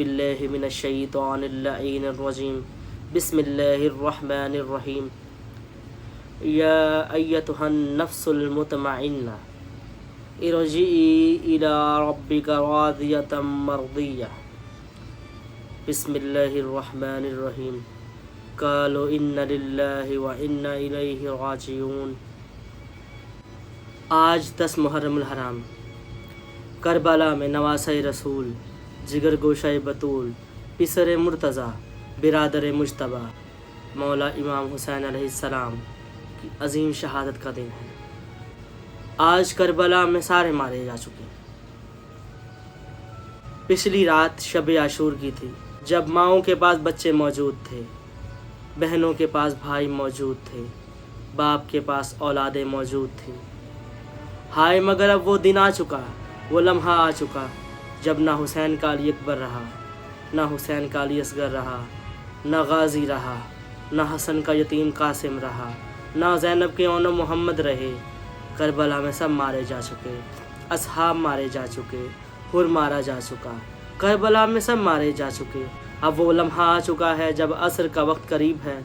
باللہ من الشیطان اللعین الرجیم بسم اللہ الرحمن الرحیم یا ایتها النفس المطمئنہ ارجعی الی ربک راضیۃ مرضیہ بسم اللہ الرحمن الرحیم قالوا ان للہ و انا الیہ راجعون۔ آج 10 محرم الحرام، کربلا میں نواسہ رسول، جگر گوشہ بطول، پسر مرتضیٰ، برادر مجتبیٰ، مولا امام حسین علیہ السلام کی عظیم شہادت کا دن ہے۔ آج کربلا میں سارے مارے جا چکے۔ پچھلی رات شب عاشور کی تھی، جب ماؤں کے پاس بچے موجود تھے، بہنوں کے پاس بھائی موجود تھے، باپ کے پاس اولادیں موجود تھیں۔ ہائے مگر اب وہ دن آ چکا، وہ لمحہ آ چکا جب نہ حسین کا علی اکبر رہا، نہ حسین کا علی اصغر رہا، نہ غازی رہا، نہ حسن کا یتیم قاسم رہا، نہ زینب کے اونو محمد رہے۔ کربلا میں سب مارے جا چکے، اصحاب مارے جا چکے، حر مارا جا چکا، کربلا میں سب مارے جا چکے۔ اب وہ لمحہ آ چکا ہے جب عصر کا وقت قریب ہے۔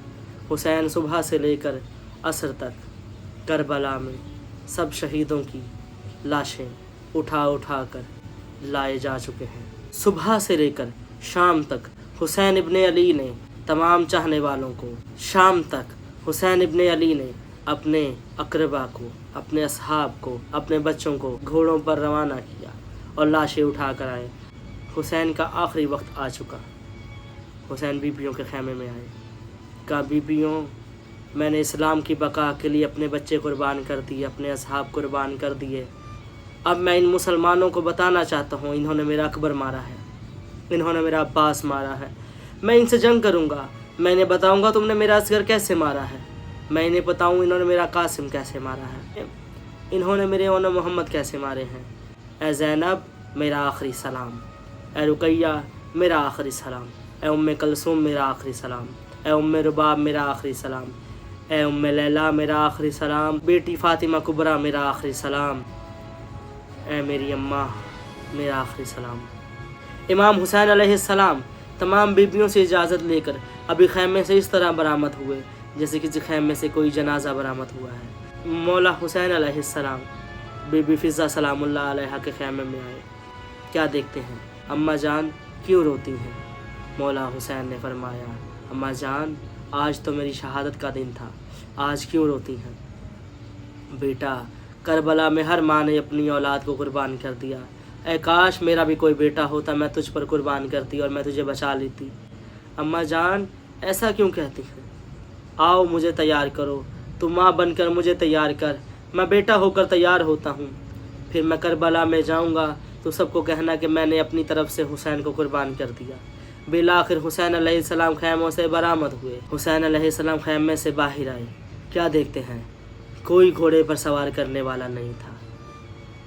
حسین صبح سے لے کر عصر تک کربلا میں سب شہیدوں کی لاشیں اٹھا اٹھا کر لائے جا چکے ہیں۔ صبح سے لے کر شام تک حسین ابن علی نے تمام چاہنے والوں کو، شام تک حسین ابن علی نے اپنے اقربا کو، اپنے اصحاب کو، اپنے بچوں کو گھوڑوں پر روانہ کیا اور لاشیں اٹھا کر آئے۔ حسین کا آخری وقت آ چکا۔ حسین بیبیوں کے خیمے میں آئے، کہا بیبیوں، میں نے اسلام کی بقا کے لیے اپنے بچے قربان کر دیے، اپنے اصحاب قربان کر دیے۔ اب میں ان مسلمانوں کو بتانا چاہتا ہوں، انہوں نے میرا اکبر مارا ہے، انہوں نے میرا عباس مارا ہے، میں ان سے جنگ کروں گا۔ میں انہیں بتاؤں گا تم نے میرا اصغر کیسے مارا ہے، میں انہیں بتاؤں انہوں نے میرا قاسم کیسے مارا ہے، انہوں نے میرے اونو محمد کیسے مارے ہیں۔ اے زینب میرا آخری سلام، اے رقیہ میرا آخری سلام، اے ام کلثوم میرا آخری سلام، اے ام رباب میرا آخری سلام، اے ام لیلا میرا آخری سلام، بیٹی فاطمہ کبریٰ میرا آخری سلام، اے میری اماں میرا آخری سلام۔ امام حسین علیہ السلام تمام بیبیوں سے اجازت لے کر ابھی خیمے سے اس طرح برآمد ہوئے جیسے کسی خیمے سے کوئی جنازہ برآمد ہوا ہے۔ مولا حسین علیہ السلام بی بی فضہ سلام اللہ علیہا کے خیمے میں آئے۔ کیا دیکھتے ہیں؟ اماں جان کیوں روتی ہیں؟ مولا حسین نے فرمایا، اماں جان آج تو میری شہادت کا دن تھا، آج کیوں روتی ہیں؟ بیٹا کربلا میں ہر ماں نے اپنی اولاد کو قربان کر دیا، اے کاش میرا بھی کوئی بیٹا ہوتا، میں تجھ پر قربان کرتی اور میں تجھے بچا لیتی۔ اماں جان ایسا کیوں کہتی ہیں؟ آؤ مجھے تیار کرو، تو ماں بن کر مجھے تیار کر، میں بیٹا ہو کر تیار ہوتا ہوں، پھر میں کربلا میں جاؤں گا تو سب کو کہنا کہ میں نے اپنی طرف سے حسین کو قربان کر دیا۔ بالآخر حسین علیہ السلام خیموں سے برآمد ہوئے۔ حسین علیہ السلام خیمے سے باہر آئے۔ کیا دیکھتے ہیں؟ کوئی گھوڑے پر سوار کرنے والا نہیں تھا۔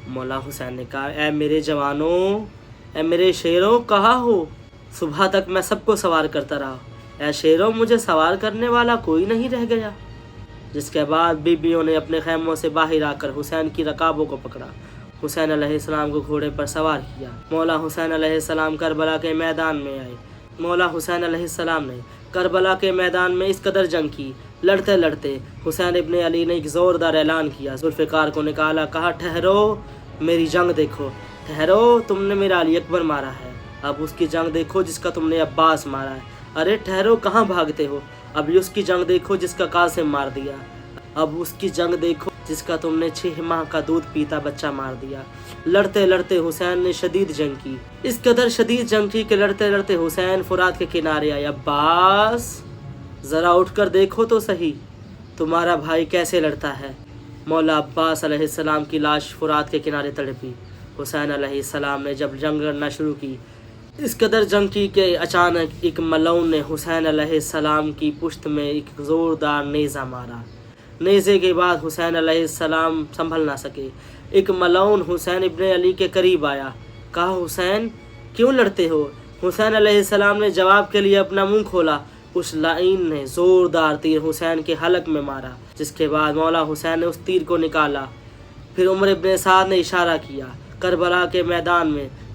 مولا حسین نے کہا، اے میرے جوانوں، اے میرے شیروں، کہاں ہو؟ صبح تک میں سب کو سوار کرتا رہا، اے شیروں مجھے سوار کرنے والا کوئی نہیں رہ گیا۔ جس کے بعد بیبیوں نے اپنے خیموں سے باہر آ کر حسین کی رکابوں کو پکڑا، حسین علیہ السلام کو گھوڑے پر سوار کیا۔ مولا حسین علیہ السلام کربلا کے میدان میں آئے۔ مولا حسین علیہ السلام نے کربلا کے میدان میں اس قدر جنگ کی، لڑتے لڑتے حسین ابن علی نے ایک زوردار اعلان کیا، ذوالفقار کو نکالا، کہا ٹھہرو میری جنگ دیکھو، ٹھہرو تم نے میرا علی اکبر مارا ہے، اب اس کی جنگ دیکھو جس کا تم نے عباس مارا ہے۔ ارے ٹھہرو کہاں بھاگتے ہو، ابھی اس کی جنگ دیکھو جس کا قاسم مار دیا، اب اس کی جنگ دیکھو جس کا تم نے 6 ماہ کا دودھ پیتا بچہ مار دیا۔ لڑتے لڑتے حسین نے شدید جنگ کی، اس قدر شدید جنگ کی کہ لڑتے لڑتے حسین فرات کے کنارے آیا۔ عباس ذرا اٹھ کر دیکھو تو صحیح تمہارا بھائی کیسے لڑتا ہے۔ مولا عباس علیہ السلام کی لاش فرات کے کنارے تڑپی۔ حسین علیہ السلام نے جب جنگ لڑنا شروع کی، اس قدر جنگ کی کہ اچانک ایک ملعون نے حسین علیہ السلام کی پشت میں ایک زوردار نیزہ مارا۔ نیزے کے بعد حسین علیہ السلام سنبھل نہ سکے، ایک ملعون حسین ابن علی کے قریب آیا، کہا حسین کیوں لڑتے ہو؟ حسین علیہ السلام نے جواب کے لیے اپنا منہ کھولا، اس لعین نے زوردار تیر حسین کے حلق میں مارا، جس کے بعد مولا حسین نے اس تیر کو نکالا۔ پھر عمر ابن سعد نے اشارہ کیا، کربلا کے میدان میں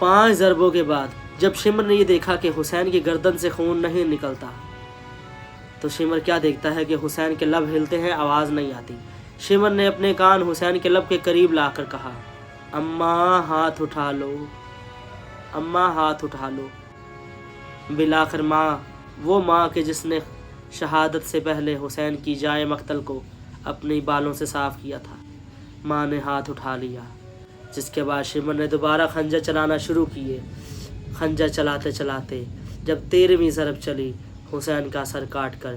5 ضربوں کے بعد جب شمر نے یہ دیکھا کہ حسین کی گردن سے خون نہیں نکلتا تو شمر کیا دیکھتا ہے کہ حسین کے لب ہلتے ہیں، آواز نہیں آتی۔ شمر نے اپنے کان حسین کے لب کے قریب لا کر کہا، اماں ہاتھ اٹھا لو، اماں ہاتھ اٹھا لو۔ بالآخر ماں، وہ ماں کہ جس نے شہادت سے پہلے حسین کی جائے مقتل کو اپنی بالوں سے صاف کیا تھا، ماں نے ہاتھ اٹھا لیا، جس کے بعد شمر نے دوبارہ خنجر چلانا شروع کیے۔ خنجر چلاتے چلاتے جب 13ویں ضرب چلی، حسین کا سر کاٹ کر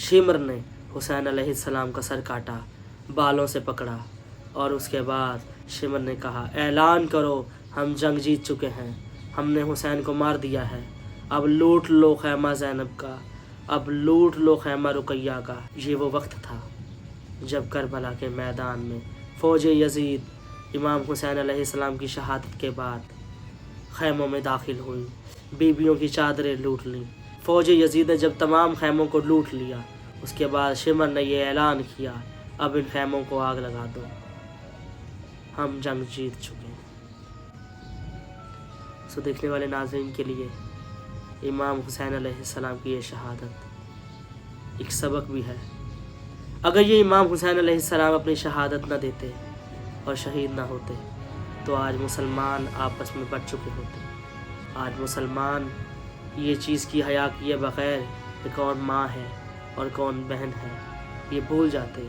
شمر نے حسین علیہ السلام کا سر کاٹا، بالوں سے پکڑا، اور اس کے بعد شمر نے کہا، اعلان کرو ہم جنگ جیت چکے ہیں، ہم نے حسین کو مار دیا ہے، اب لوٹ لو خیمہ زینب کا، اب لوٹ لو خیمہ رقیہ کا۔ یہ وہ وقت تھا جب کربلا کے میدان میں فوج یزید امام حسین علیہ السلام کی شہادت کے بعد خیموں میں داخل ہوئی، بیویوں کی چادریں لوٹ لیں۔ فوج یزید نے جب تمام خیموں کو لوٹ لیا، اس کے بعد شمر نے یہ اعلان کیا، اب ان خیموں کو آگ لگا دو، ہم جنگ جیت چکے ہیں۔ سو دیکھنے والے ناظرین کے لیے امام حسین علیہ السلام کی یہ شہادت ایک سبق بھی ہے۔ اگر یہ امام حسین علیہ السلام اپنی شہادت نہ دیتے اور شہید نہ ہوتے تو آج مسلمان آپس میں بٹ چکے ہوتے۔ آج مسلمان یہ چیز کی حیا کیے بغیر کہ کون ماں ہے اور کون بہن ہے یہ بھول جاتے۔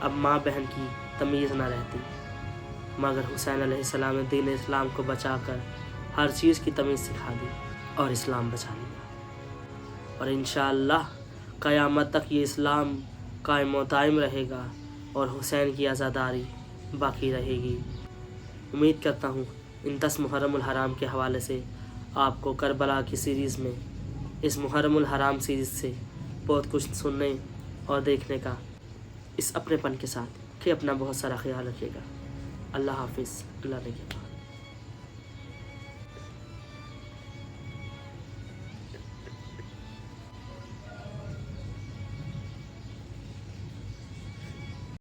اب ماں بہن کی تمیز نہ رہتی، مگر حسین علیہ السلام نے دین اسلام کو بچا کر ہر چیز کی تمیز سکھا دی اور اسلام بچا لیا، اور انشاءاللہ قیامت تک یہ اسلام قائم و دائم رہے گا اور حسین کی عزاداری باقی رہے گی۔ امید کرتا ہوں ان 10 محرم الحرام کے حوالے سے آپ کو کربلا کی سیریز میں اس محرم الحرام سیریز سے بہت کچھ سننے اور دیکھنے کا اس اپنے پن کے ساتھ کہ اپنا بہت سارا خیال رکھیے گا۔ اللہ حافظ، اللہ نگہبان۔